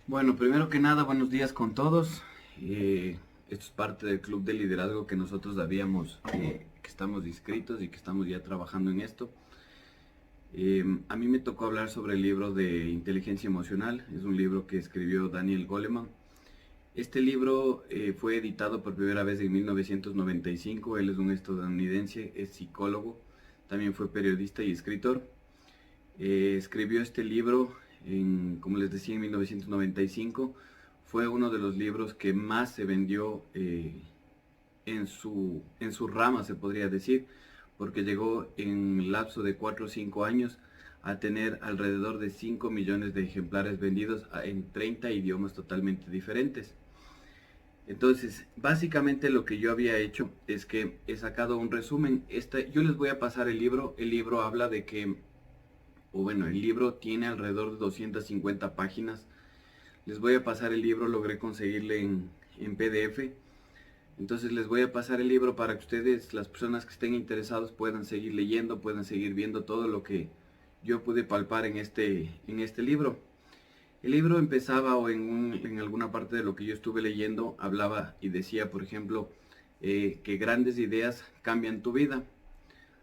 Bueno, primero que nada, buenos días con todos. Esto es parte del club de liderazgo que nosotros habíamos, que estamos inscritos y que estamos ya trabajando en esto. A mí me tocó hablar sobre el libro de inteligencia emocional. Es un libro que escribió Daniel Goleman. Este libro fue editado por primera vez en 1995. Él es un estadounidense, es psicólogo, también fue periodista y escritor. Escribió este libro, como les decía, en 1995. Fue uno de los libros que más se vendió en su rama, se podría decir, porque llegó en el lapso de 4 o 5 años a tener alrededor de 5 millones de ejemplares vendidos en 30 idiomas totalmente diferentes. Entonces, básicamente lo que yo había hecho es que he sacado un resumen. Yo les voy a pasar el libro. El libro habla de que, o bueno, el libro tiene alrededor de 250 páginas. Les voy a pasar el libro, logré conseguirle en PDF. Entonces les voy a pasar el libro para que ustedes, las personas que estén interesados, puedan seguir leyendo, puedan seguir viendo todo lo que yo pude palpar en este libro. El libro empezaba, o en alguna parte de lo que yo estuve leyendo, hablaba y decía, por ejemplo, que grandes ideas cambian tu vida.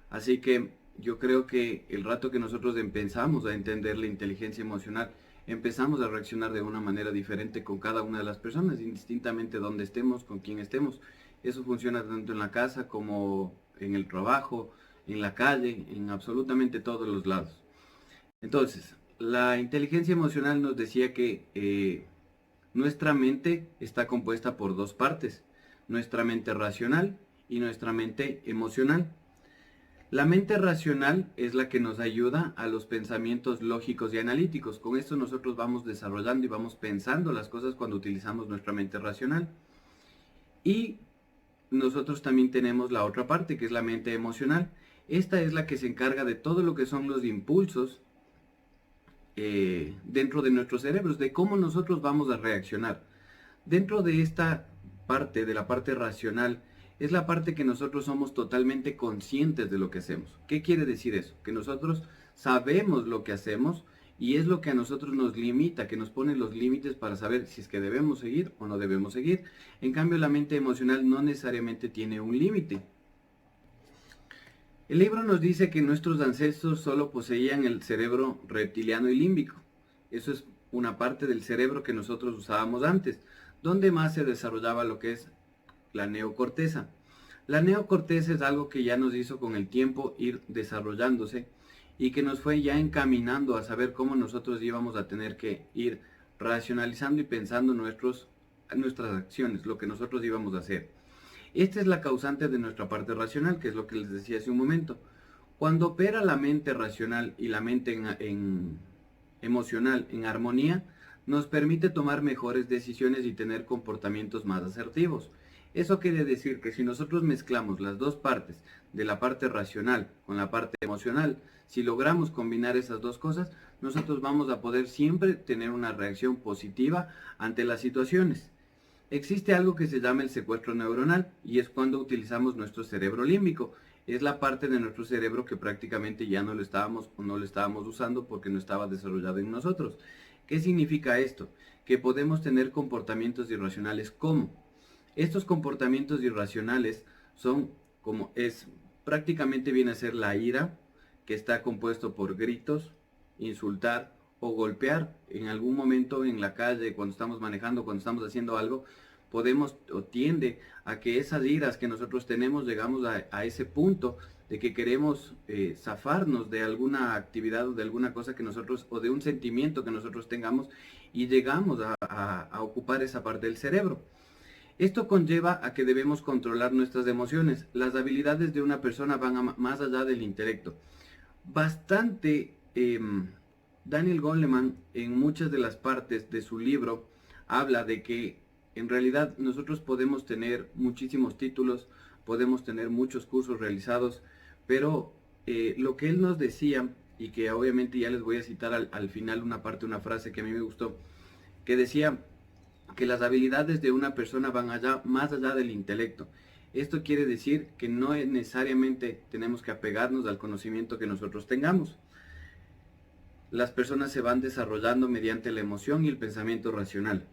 Así que yo creo que el rato que nosotros empezamos a entender la inteligencia emocional, empezamos a reaccionar de una manera diferente con cada una de las personas, indistintamente donde estemos, con quién estemos. Eso funciona tanto en la casa como en el trabajo, en la calle, en absolutamente todos los lados. Entonces, la inteligencia emocional nos decía que nuestra mente está compuesta por dos partes: nuestra mente racional y nuestra mente emocional. La mente racional es la que nos ayuda a los pensamientos lógicos y analíticos. Con esto nosotros vamos desarrollando y vamos pensando las cosas cuando utilizamos nuestra mente racional. Y nosotros también tenemos la otra parte, que es la mente emocional. Esta es la que se encarga de todo lo que son los impulsos dentro de nuestros cerebros, de cómo nosotros vamos a reaccionar. Dentro de esta parte, de la parte racional, es la parte que nosotros somos totalmente conscientes de lo que hacemos. ¿Qué quiere decir eso? Que nosotros sabemos lo que hacemos y es lo que a nosotros nos limita, que nos pone los límites para saber si es que debemos seguir o no debemos seguir. En cambio, la mente emocional no necesariamente tiene un límite. El libro nos dice que nuestros ancestros solo poseían el cerebro reptiliano y límbico. Eso es una parte del cerebro que nosotros usábamos antes, donde más se desarrollaba lo que es la neocorteza. La neocorteza es algo que ya nos hizo con el tiempo ir desarrollándose y que nos fue ya encaminando a saber cómo nosotros íbamos a tener que ir racionalizando y pensando nuestras acciones, lo que nosotros íbamos a hacer. Esta es la causante de nuestra parte racional, que es lo que les decía hace un momento. Cuando opera la mente racional y la mente emocional en armonía, nos permite tomar mejores decisiones y tener comportamientos más asertivos. Eso quiere decir que si nosotros mezclamos las dos partes, de la parte racional con la parte emocional, si logramos combinar esas dos cosas, nosotros vamos a poder siempre tener una reacción positiva ante las situaciones. Existe algo que se llama el secuestro neuronal y es cuando utilizamos nuestro cerebro límbico. Es la parte de nuestro cerebro que prácticamente ya no lo estábamos o no lo estábamos usando porque no estaba desarrollado en nosotros. ¿Qué significa esto? Que podemos tener comportamientos irracionales. ¿Cómo? Estos comportamientos irracionales son como es prácticamente viene a ser la ira, que está compuesto por gritos, insultar o golpear en algún momento en la calle, cuando estamos manejando, cuando estamos haciendo algo. Podemos o tiende a que esas iras que nosotros tenemos llegamos a ese punto de que queremos zafarnos de alguna actividad o de alguna cosa que nosotros, o de un sentimiento que nosotros tengamos, y llegamos a ocupar esa parte del cerebro. Esto conlleva a que debemos controlar nuestras emociones. Las habilidades de una persona van más allá del intelecto. Bastante, Daniel Goleman en muchas de las partes de su libro habla de que en realidad nosotros podemos tener muchísimos títulos, podemos tener muchos cursos realizados, pero lo que él nos decía, y que obviamente ya les voy a citar al final una parte, una frase que a mí me gustó, que decía que las habilidades de una persona van más allá del intelecto. Esto quiere decir que no necesariamente tenemos que apegarnos al conocimiento que nosotros tengamos. las personas se van desarrollando mediante la emoción y el pensamiento racional.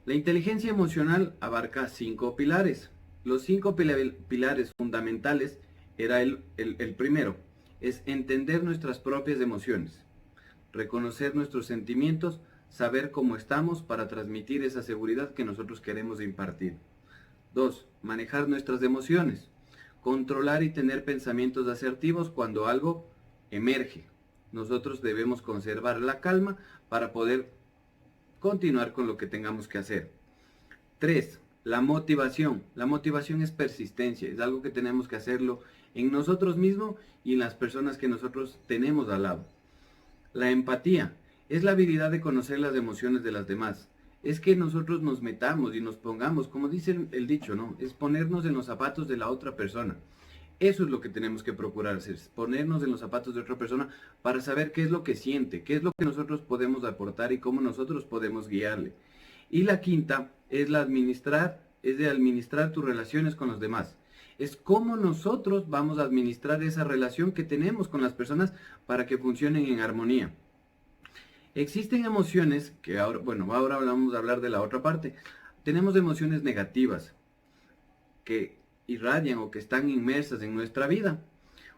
La inteligencia emocional abarca 5 pilares. Los 5 pilares fundamentales era el primero, es entender nuestras propias emociones, reconocer nuestros sentimientos, saber cómo estamos para transmitir esa seguridad que nosotros queremos impartir. 2. Manejar nuestras emociones, controlar y tener pensamientos asertivos cuando algo emerge. Nosotros debemos conservar la calma para poder continuar con lo que tengamos que hacer. 3. La motivación. La motivación es persistencia, es algo que tenemos que hacerlo en nosotros mismos y en las personas que nosotros tenemos al lado. La empatía es la habilidad de conocer las emociones de las demás. Es que nosotros nos metamos y nos pongamos, como dice el dicho, ¿no? Es ponernos en los zapatos de la otra persona. Eso es lo que tenemos que procurar hacer, ponernos en los zapatos de otra persona para saber qué es lo que siente, qué es lo que nosotros podemos aportar y cómo nosotros podemos guiarle. Y la quinta es de administrar tus relaciones con los demás. Es cómo nosotros vamos a administrar esa relación que tenemos con las personas para que funcionen en armonía. Existen emociones que ahora vamos a hablar de la otra parte. Tenemos emociones negativas que irradian o que están inmersas en nuestra vida.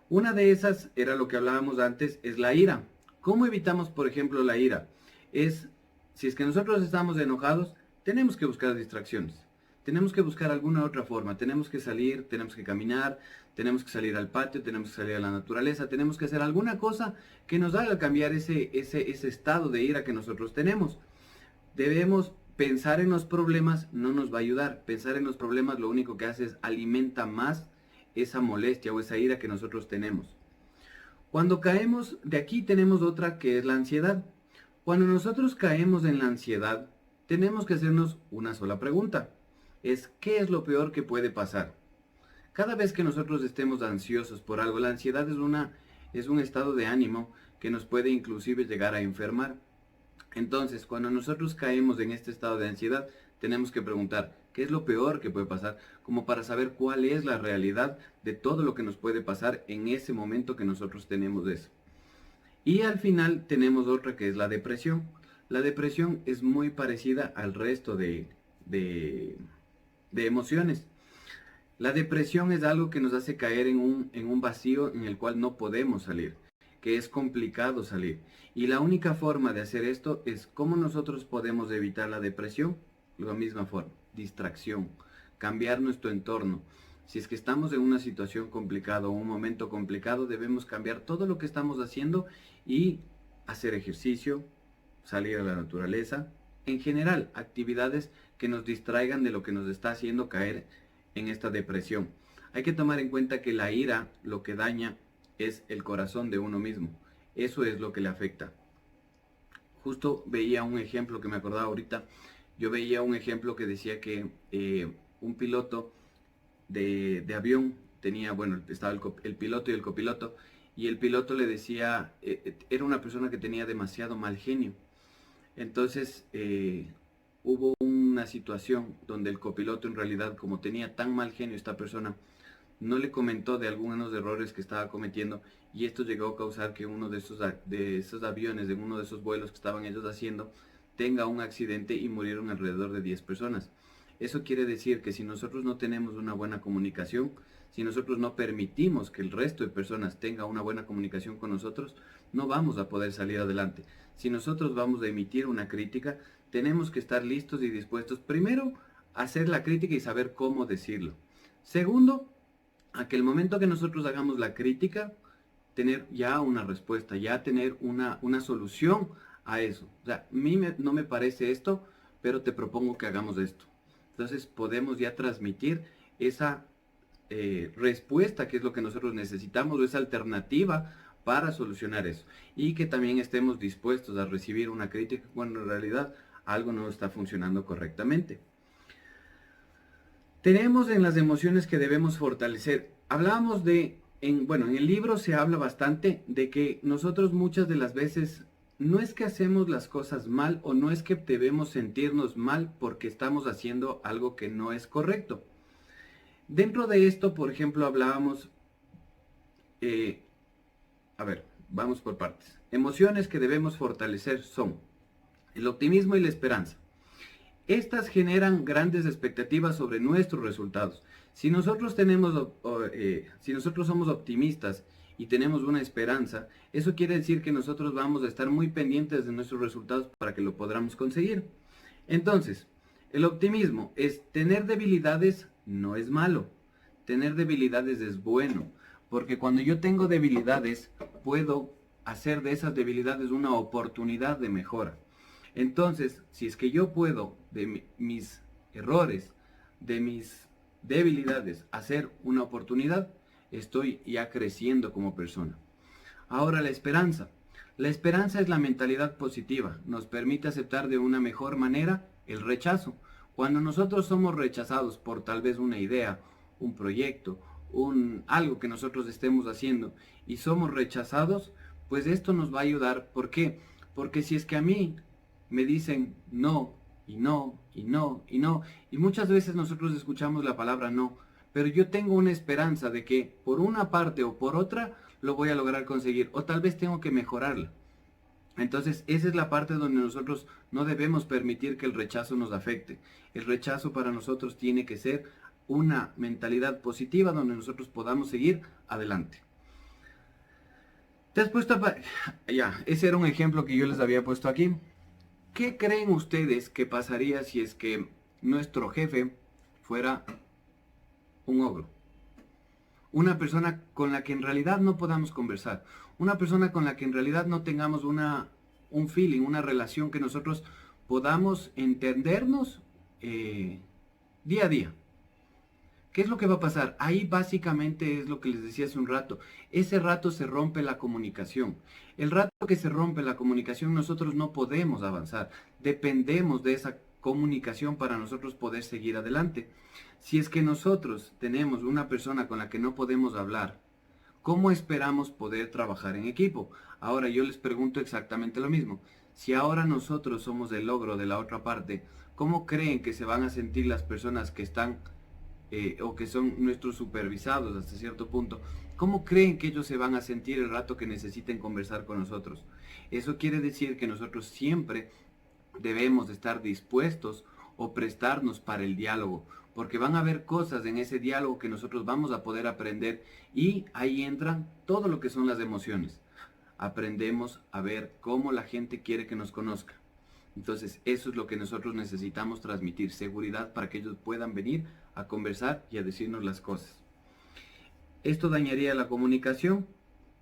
Una de esas era lo que hablábamos antes, es la ira. ¿Cómo evitamos, por ejemplo, la ira? Si es que nosotros estamos enojados, tenemos que buscar distracciones. Tenemos que buscar alguna otra forma. Tenemos que salir, tenemos que caminar, tenemos que salir al patio, tenemos que salir a la naturaleza, tenemos que hacer alguna cosa que nos haga cambiar ese estado de ira que nosotros tenemos. Debemos pensar en los problemas, no nos va a ayudar. Pensar en los problemas lo único que hace es alimenta más esa molestia o esa ira que nosotros tenemos. Cuando caemos, de aquí tenemos otra que es la ansiedad. Cuando nosotros caemos en la ansiedad, tenemos que hacernos una sola pregunta. ¿Qué es lo peor que puede pasar? Cada vez que nosotros estemos ansiosos por algo, la ansiedad es un estado de ánimo que nos puede inclusive llegar a enfermar. Entonces, cuando nosotros caemos en este estado de ansiedad, tenemos que preguntar, ¿qué es lo peor que puede pasar? Como para saber cuál es la realidad de todo lo que nos puede pasar en ese momento que nosotros tenemos eso. Y al final tenemos otra que es la depresión. La depresión es muy parecida al resto de emociones. La depresión es algo que nos hace caer en un vacío en el cual no podemos salir, que es complicado salir. Y la única forma de hacer esto es cómo nosotros podemos evitar la depresión. La misma forma, distracción, cambiar nuestro entorno. Si es que estamos en una situación complicada o un momento complicado, debemos cambiar todo lo que estamos haciendo y hacer ejercicio, salir a la naturaleza. En general, actividades que nos distraigan de lo que nos está haciendo caer en esta depresión. Hay que tomar en cuenta que la ira lo que daña es el corazón de uno mismo. Eso es lo que le afecta. Justo veía un ejemplo que me acordaba ahorita. Yo veía un ejemplo que decía que un piloto de avión tenía, estaba el piloto y el copiloto, y el piloto le decía, era una persona que tenía demasiado mal genio. Entonces hubo una situación donde el copiloto en realidad, como tenía tan mal genio esta persona, no le comentó de algunos errores que estaba cometiendo, y esto llegó a causar que uno de esos aviones, de uno de esos vuelos que estaban ellos haciendo, tenga un accidente y murieron alrededor de 10 personas. Eso quiere decir que si nosotros no tenemos una buena comunicación, si nosotros no permitimos que el resto de personas tenga una buena comunicación con nosotros, no vamos a poder salir adelante. Si nosotros vamos a emitir una crítica, tenemos que estar listos y dispuestos, primero, a hacer la crítica y saber cómo decirlo. Segundo, a que el momento que nosotros hagamos la crítica, tener ya una respuesta, ya tener una solución a eso. O sea, a mí no me parece esto, pero te propongo que hagamos esto. Entonces podemos ya transmitir esa respuesta, que es lo que nosotros necesitamos, o esa alternativa para solucionar eso. Y que también estemos dispuestos a recibir una crítica cuando en realidad algo no está funcionando correctamente. Tenemos en las emociones que debemos fortalecer. Hablábamos en el libro se habla bastante de que nosotros muchas de las veces no es que hacemos las cosas mal, o no es que debemos sentirnos mal porque estamos haciendo algo que no es correcto. Dentro de esto, por ejemplo, hablábamos, vamos por partes. Emociones que debemos fortalecer son el optimismo y la esperanza. Estas generan grandes expectativas sobre nuestros resultados. Si nosotros si nosotros somos optimistas y tenemos una esperanza, eso quiere decir que nosotros vamos a estar muy pendientes de nuestros resultados para que lo podamos conseguir. Entonces, el optimismo es tener debilidades, no es malo. Tener debilidades es bueno, porque cuando yo tengo debilidades, puedo hacer de esas debilidades una oportunidad de mejora. Entonces, si es que yo puedo de mis errores, de mis debilidades, hacer una oportunidad, estoy ya creciendo como persona. Ahora la esperanza. La esperanza es la mentalidad positiva, nos permite aceptar de una mejor manera el rechazo. Cuando nosotros somos rechazados por tal vez una idea, un proyecto, algo que nosotros estemos haciendo y somos rechazados, pues esto nos va a ayudar. ¿Por qué? Porque si es que a mí me dicen no, y no, y no, y no, y muchas veces nosotros escuchamos la palabra no, pero yo tengo una esperanza de que por una parte o por otra lo voy a lograr conseguir, o tal vez tengo que mejorarla. Entonces, esa es la parte donde nosotros no debemos permitir que el rechazo nos afecte. El rechazo para nosotros tiene que ser una mentalidad positiva donde nosotros podamos seguir adelante. Ya, ese era un ejemplo que yo les había puesto aquí. ¿Qué creen ustedes que pasaría si es que nuestro jefe fuera un ogro? Una persona con la que en realidad no podamos conversar. Una persona con la que en realidad no tengamos un feeling, una relación que nosotros podamos entendernos día a día. ¿Qué es lo que va a pasar? Ahí básicamente es lo que les decía hace un rato. Ese rato se rompe la comunicación. El rato que se rompe la comunicación nosotros no podemos avanzar. Dependemos de esa comunicación para nosotros poder seguir adelante. Si es que nosotros tenemos una persona con la que no podemos hablar, ¿cómo esperamos poder trabajar en equipo? Ahora yo les pregunto exactamente lo mismo. Si ahora nosotros somos el logro de la otra parte, ¿cómo creen que se van a sentir las personas que están o que son nuestros supervisados hasta cierto punto? ¿Cómo creen que ellos se van a sentir el rato que necesiten conversar con nosotros? Eso quiere decir que nosotros siempre debemos estar dispuestos o prestarnos para el diálogo, porque van a haber cosas en ese diálogo que nosotros vamos a poder aprender, y ahí entran todo lo que son las emociones. Aprendemos a ver cómo la gente quiere que nos conozca. Entonces eso es lo que nosotros necesitamos transmitir, seguridad para que ellos puedan venir a conversar y a decirnos las cosas. Esto dañaría la comunicación,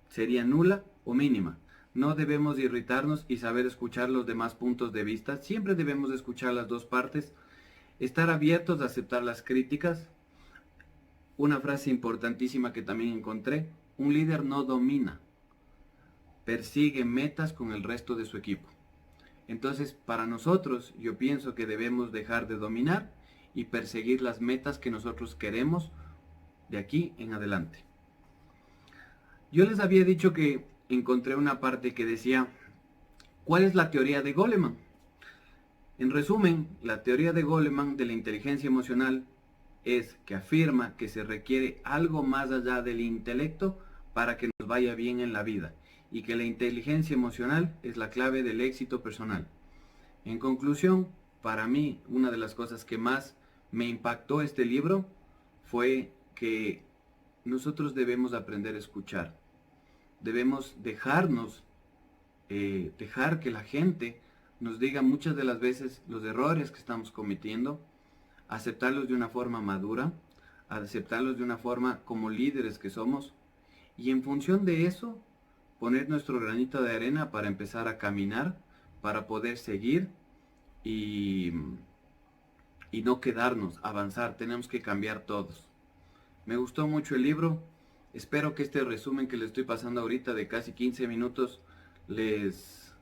sería nula o mínima. No debemos irritarnos y saber escuchar los demás puntos de vista. Siempre debemos escuchar las dos partes. Estar abiertos a aceptar las críticas. Una frase importantísima que también encontré: un líder no domina, persigue metas con el resto de su equipo. Entonces, para nosotros, yo pienso que debemos dejar de dominar y perseguir las metas que nosotros queremos de aquí en adelante. Yo les había dicho que encontré una parte que decía, ¿cuál es la teoría de Goleman? En resumen, la teoría de Goleman de la inteligencia emocional es que afirma que se requiere algo más allá del intelecto para que nos vaya bien en la vida, y que la inteligencia emocional es la clave del éxito personal. En conclusión, para mí, una de las cosas que más me impactó este libro fue que nosotros debemos aprender a escuchar. Debemos dejar que la gente nos diga muchas de las veces los errores que estamos cometiendo, aceptarlos de una forma madura, aceptarlos de una forma como líderes que somos, y en función de eso, poner nuestro granito de arena para empezar a caminar, para poder seguir y no quedarnos, avanzar. Tenemos que cambiar todos. Me gustó mucho el libro. Espero que este resumen que les estoy pasando ahorita de casi 15 minutos les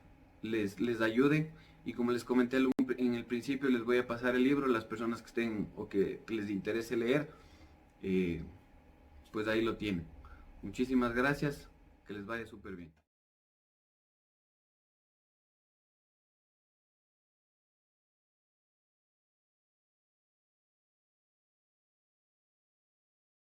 ayude. Y como les comenté en el principio, les voy a pasar el libro a las personas que estén o que les interese leer. Pues ahí lo tienen. Muchísimas gracias. Que les vaya súper bien.